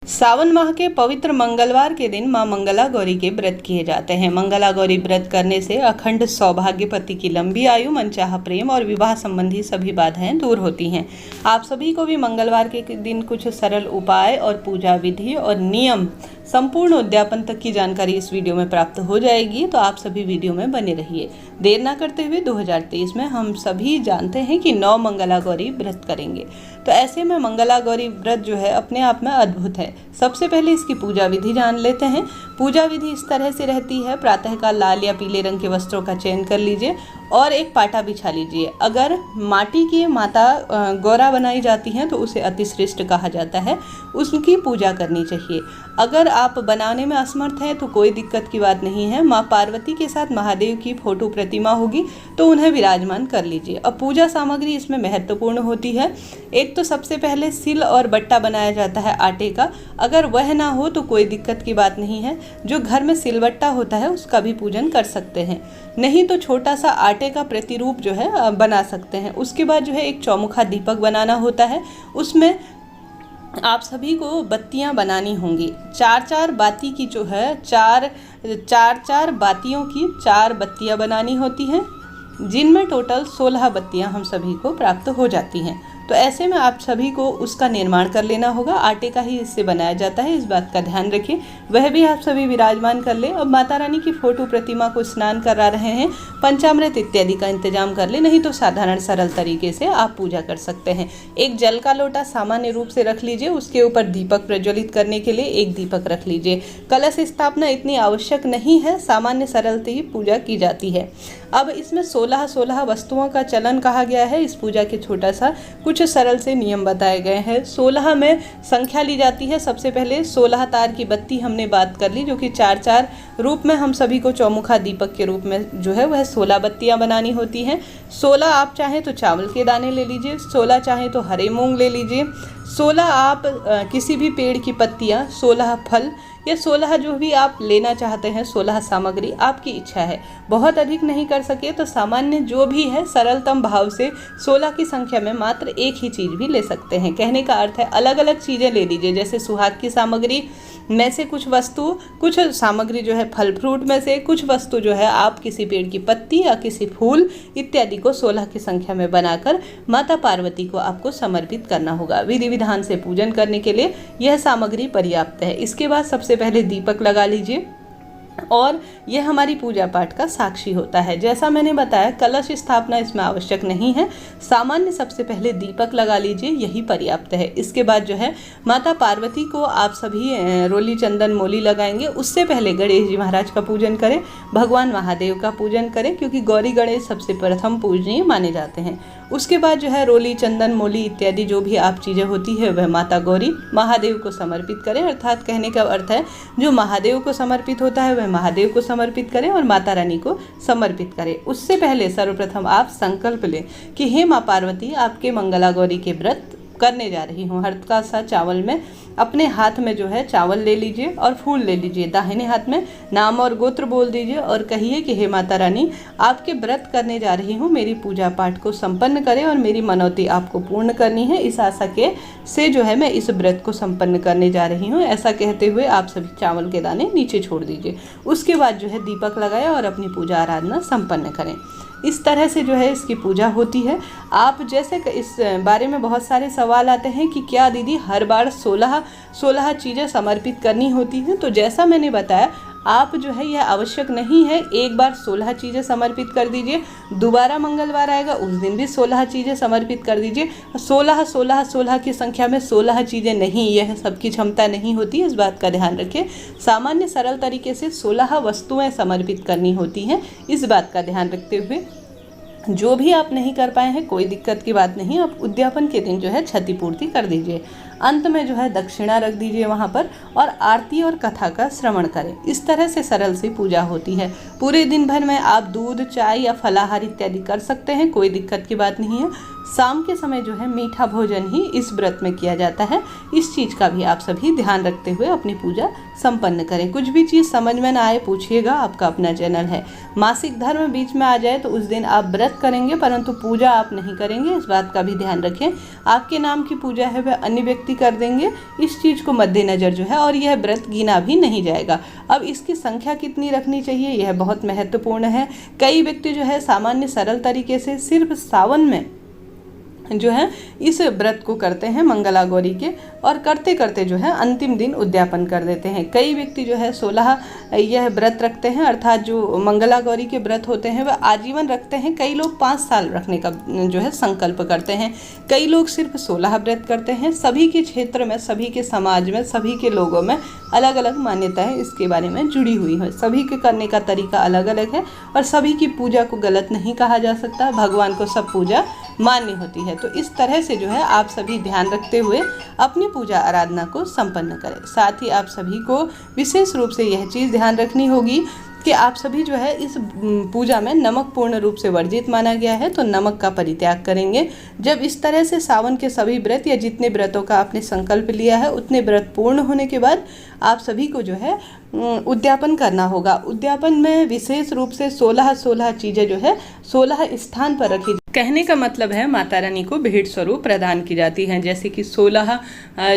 सावन माह के पवित्र मंगलवार के दिन मां मंगला गौरी के व्रत किए जाते हैं। मंगला गौरी व्रत करने से अखंड सौभाग्य, पति की लंबी आयु, मनचाहा प्रेम और विवाह संबंधी सभी बाधाएं दूर होती हैं। आप सभी को भी मंगलवार के दिन कुछ सरल उपाय और पूजा विधि और नियम संपूर्ण उद्यापन तक की जानकारी इस वीडियो में प्राप्त हो जाएगी, तो आप सभी वीडियो में बने रहिए। देर ना करते हुए 2023 में हम सभी जानते हैं कि 9 मंगला गौरी व्रत करेंगे, तो ऐसे में मंगला गौरी व्रत जो है अपने आप में अद्भुत है। सबसे पहले इसकी पूजा विधि जान लेते हैं। पूजा विधि इस तरह से रहती है। प्रातःकाल लाल या पीले रंग के वस्त्रों का चयन कर लीजिए और एक पाटा बिछा लीजिए। अगर माटी की माता गौरा बनाई जाती हैं तो उसे अति श्रेष्ठ कहा जाता है, उसकी पूजा करनी चाहिए। अगर आप बनाने में असमर्थ हैं तो कोई दिक्कत की बात नहीं है। माँ पार्वती के साथ महादेव की फोटो प्रतिमा होगी तो उन्हें विराजमान कर लीजिए। अब पूजा सामग्री इसमें महत्वपूर्ण होती है। एक तो सबसे पहले सिल और बट्टा बनाया जाता है आटे का। अगर वह ना हो तो कोई दिक्कत की बात नहीं है, जो घर में सिलबट्टा होता है उसका भी पूजन कर सकते हैं, नहीं तो छोटा सा आटे का प्रतिरूप जो है बना सकते हैं। उसके बाद जो है एक चौमुखा दीपक बनाना होता है। उसमें आप सभी को बत्तियां बनानी होंगी। 4-4 बाती की जो है चार बातियों की 4 बत्तियां बनानी होती हैं, जिनमें टोटल 16 बत्तियां हम सभी को प्राप्त हो जाती हैं। तो ऐसे में आप सभी को उसका निर्माण कर लेना होगा। आटे का ही इससे बनाया जाता है, इस बात का ध्यान रखें। वह भी आप सभी विराजमान कर लें। अब माता रानी की फोटो प्रतिमा को स्नान करा रहे हैं, पंचामृत इत्यादि का इंतजाम कर ले, नहीं तो साधारण सरल तरीके से आप पूजा कर सकते हैं। एक जल का लोटा सामान्य रूप से रख लीजिए, उसके ऊपर दीपक प्रज्वलित करने के लिए एक दीपक रख लीजिए। कलश स्थापना इतनी आवश्यक नहीं है, सामान्य सरलता ही पूजा की जाती है। अब इसमें 16 वस्तुओं का चलन कहा गया है। इस पूजा के छोटा सा कुछ सरल से नियम बताए गए हैं। 16 में संख्या ली जाती है। सबसे पहले 16 तार की बत्ती हमने बात कर ली, जो कि 4-4 रूप में हम सभी को चौमुखा दीपक के रूप में जो है वह 16 बत्तियां बनानी होती हैं। 16 आप चाहें तो चावल के दाने ले लीजिए, 16 चाहें तो हरे मूंग ले लीजिए, 16 आप किसी भी पेड़ की पत्तियां, 16 फल या 16 जो भी आप लेना चाहते हैं, 16 सामग्री आपकी इच्छा है। बहुत अधिक नहीं कर सके तो सामान्य जो भी है सरलतम भाव से 16 की संख्या में मात्र एक ही चीज़ भी ले सकते हैं। कहने का अर्थ है अलग अलग चीज़ें ले लीजिए, जैसे सुहाग की सामग्री में से कुछ वस्तु, कुछ सामग्री जो है फल फ्रूट में से, कुछ वस्तु जो है आप किसी पेड़ की पत्ती या किसी फूल इत्यादि को 16 की संख्या में बनाकर माता पार्वती को आपको समर्पित करना होगा। विधि विधान से पूजन करने के लिए यह सामग्री पर्याप्त है। इसके बाद सबसे पहले दीपक लगा लीजिए और यह हमारी पूजा पाठ का साक्षी होता है। जैसा मैंने बताया, कलश स्थापना इसमें आवश्यक नहीं है। सामान्य सबसे पहले दीपक लगा लीजिए, यही पर्याप्त है। इसके बाद जो है माता पार्वती को आप सभी रोली चंदन मोली लगाएंगे। उससे पहले गणेश जी महाराज का पूजन करें, भगवान महादेव का पूजन करें, क्योंकि गौरी गणेश सबसे प्रथम पूजनीय माने जाते हैं। उसके बाद जो है रोली चंदन मोली इत्यादि जो भी आप चीज़ें होती है वह माता गौरी महादेव को समर्पित करें। अर्थात कहने का अर्थ है जो महादेव को समर्पित होता है वह महादेव को समर्पित करें और माता रानी को समर्पित करें। उससे पहले सर्वप्रथम आप संकल्प लें कि हे माँ पार्वती, आपके मंगला गौरी के व्रत करने जा रही हूँ। हल्का सा चावल में अपने हाथ में जो है चावल ले लीजिए और फूल ले लीजिए। दाहिने हाथ में नाम और गोत्र बोल दीजिए और कहिए कि हे माता रानी, आपके व्रत करने जा रही हूँ, मेरी पूजा पाठ को संपन्न करें और मेरी मनौती आपको पूर्ण करनी है। इस आशा के से जो है मैं इस व्रत को संपन्न करने जा रही हूँ। ऐसा कहते हुए आप सभी चावल के दाने नीचे छोड़ दीजिए। उसके बाद जो है दीपक लगाएं और अपनी पूजा आराधना संपन्न करें। इस तरह से जो है इसकी पूजा होती है। आप जैसे इस बारे में बहुत सारे सवाल आते हैं कि क्या दीदी हर बार 16 चीज़ें समर्पित करनी होती हैं, तो जैसा मैंने बताया आप जो है यह आवश्यक नहीं है। एक बार 16 चीज़ें समर्पित कर दीजिए, दोबारा मंगलवार आएगा उस दिन भी 16 चीज़ें समर्पित कर दीजिए। 16 की संख्या में 16 चीज़ें नहीं, यह सबकी क्षमता नहीं होती, इस बात का ध्यान रखें। सामान्य सरल तरीके से 16 वस्तुएं समर्पित करनी होती हैं, इस बात का ध्यान रखते हुए जो भी आप नहीं कर पाए हैं कोई दिक्कत की बात नहीं। आप उद्यापन के दिन जो है क्षतिपूर्ति कर दीजिए। अंत में जो है दक्षिणा रख दीजिए वहाँ पर और आरती और कथा का श्रवण करें। इस तरह से सरल सी पूजा होती है। पूरे दिन भर में आप दूध, चाय या फलाहार इत्यादि कर सकते हैं, कोई दिक्कत की बात नहीं है। शाम के समय जो है मीठा भोजन ही इस व्रत में किया जाता है। इस चीज़ का भी आप सभी ध्यान रखते हुए अपनी पूजा संपन्न करें। कुछ भी चीज़ समझ में ना आए पूछिएगा, आपका अपना चैनल है। मासिक धर्म बीच में आ जाए तो उस दिन आप व्रत करेंगे परंतु पूजा आप नहीं करेंगे, इस बात का भी ध्यान रखें। आपके नाम की पूजा है वह अन्य व्यक्ति पूर्ति कर देंगे, इस चीज़ को मद्देनज़र जो है, और यह व्रत गिना भी नहीं जाएगा। अब इसकी संख्या कितनी रखनी चाहिए, यह बहुत महत्वपूर्ण है। कई व्यक्ति जो है सामान्य सरल तरीके से सिर्फ सावन में जो है इस व्रत को करते हैं मंगला गौरी के, और करते करते जो है अंतिम दिन उद्यापन कर देते हैं। कई व्यक्ति जो है 16 यह व्रत रखते हैं, अर्थात जो मंगला गौरी के व्रत होते हैं वह आजीवन रखते हैं। कई लोग 5 साल रखने का जो है संकल्प करते हैं। कई लोग सिर्फ 16 व्रत करते हैं। सभी के क्षेत्र में, सभी के समाज में, सभी के लोगों में अलग अलग मान्यताएं इसके बारे में जुड़ी हुई हैं। सभी के करने का तरीका अलग अलग है, और सभी की पूजा को गलत नहीं कहा जा सकता। भगवान को सब पूजा मान्य होती है। तो इस तरह से जो है आप सभी ध्यान रखते हुए अपनी पूजा आराधना को संपन्न करें। साथ ही आप सभी को विशेष रूप से यह चीज़ ध्यान रखनी होगी कि आप सभी जो है इस पूजा में नमक पूर्ण रूप से वर्जित माना गया है, तो नमक का परित्याग करेंगे। जब इस तरह से सावन के सभी व्रत या जितने व्रतों का आपने संकल्प लिया है उतने व्रत पूर्ण होने के बाद आप सभी को जो है उद्यापन करना होगा। उद्यापन में विशेष रूप से 16 चीज़ें जो है 16 स्थान पर रखी, कहने का मतलब है माता रानी को भेंट स्वरूप प्रदान की जाती हैं। जैसे कि 16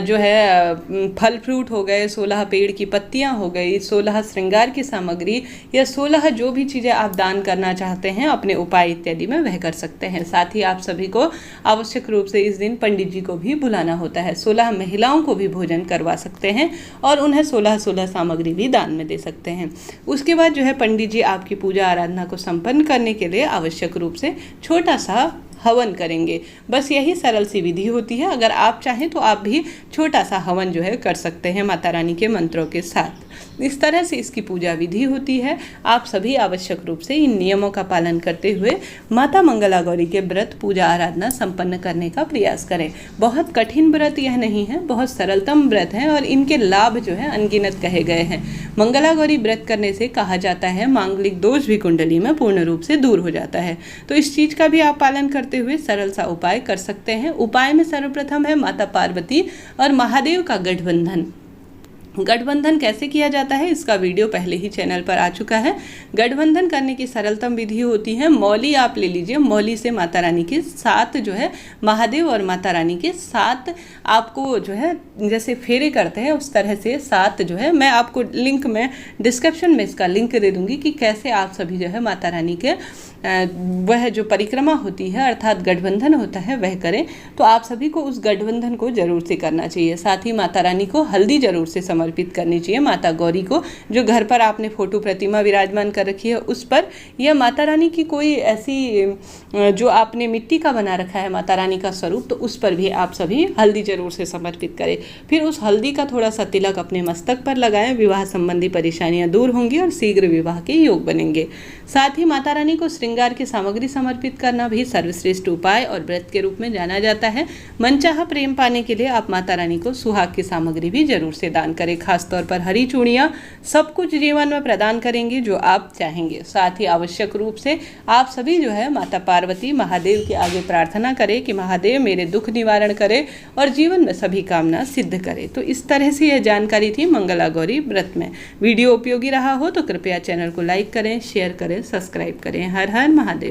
जो है फल फ्रूट हो गए, 16 पेड़ की पत्तियां हो गई, 16 श्रृंगार की सामग्री, या 16 जो भी चीज़ें आप दान करना चाहते हैं अपने उपाय इत्यादि में वह कर सकते हैं। साथ ही आप सभी को आवश्यक रूप से इस दिन पंडित जी को भी बुलाना होता है। 16 महिलाओं को भी भोजन करवा सकते हैं और उन्हें 16 सामग्री भी दान में दे सकते हैं। उसके बाद जो है पंडित जी आपकी पूजा आराधना को संपन्न करने के लिए आवश्यक रूप से छोटा सा हवन करेंगे। बस यही सरल सी विधि होती है। अगर आप चाहें तो आप भी छोटा सा हवन जो है कर सकते हैं माता रानी के मंत्रों के साथ। इस तरह से इसकी पूजा विधि होती है। आप सभी आवश्यक रूप से इन नियमों का पालन करते हुए माता मंगला गौरी के व्रत पूजा आराधना संपन्न करने का प्रयास करें। बहुत कठिन व्रत यह नहीं है, बहुत सरलतम व्रत है और इनके लाभ जो है अनगिनत कहे गए हैं। मंगला गौरी व्रत करने से कहा जाता है मांगलिक दोष भी कुंडली में पूर्ण रूप से दूर हो जाता है। तो इस चीज़ का भी आप पालन करते हुए सरल सा उपाय कर सकते हैं। उपाय में सर्वप्रथम है माता पार्वती और महादेव का गठबंधन। गठबंधन कैसे किया जाता है इसका वीडियो पहले ही चैनल पर आ चुका है। गठबंधन करने की सरलतम विधि होती है, मौली आप ले लीजिए, मौली से माता रानी के 7 जो है महादेव और माता रानी के 7 आपको जो है जैसे फेरे करते हैं उस तरह से 7 जो है, मैं आपको लिंक में डिस्क्रिप्शन में इसका लिंक दे दूंगी कि कैसे आप सभी जो है माता रानी के वह जो परिक्रमा होती है अर्थात गठबंधन होता है वह करें। तो आप सभी को उस गठबंधन को जरूर से करना चाहिए। साथ ही माता रानी को हल्दी जरूर से समर्पित करनी चाहिए। माता गौरी को जो घर पर आपने फोटो प्रतिमा विराजमान कर रखी है उस पर, या माता रानी की कोई ऐसी जो आपने मिट्टी का बना रखा है माता रानी का स्वरूप, तो उस पर भी आप सभी हल्दी जरूर से समर्पित करें। फिर उस हल्दी का थोड़ा सा तिलक अपने मस्तक पर लगाएं। विवाह संबंधी परेशानियां दूर होंगी और शीघ्र विवाह के योग बनेंगे। साथ ही माता रानी को श्रृंगार की सामग्री समर्पित करना भी सर्वश्रेष्ठ उपाय और व्रत के रूप में जाना जाता है। मनचाहा प्रेम पाने के लिए आप माता रानी को सुहाग की सामग्री भी जरूर से दान करें। खासतौर पर हरी चूड़ियाँ सब कुछ जीवन में प्रदान करेंगे जो आप चाहेंगे। साथ ही आवश्यक रूप से आप सभी जो है माता पार्वती महादेव के आगे प्रार्थना करें कि महादेव मेरे दुख निवारण करे और जीवन में सभी कामना सिद्ध करे। तो इस तरह से यह जानकारी थी मंगला गौरी व्रत में। वीडियो उपयोगी रहा हो तो कृपया चैनल को लाइक करें, शेयर करें, सब्सक्राइब करें। हर हर महादेव।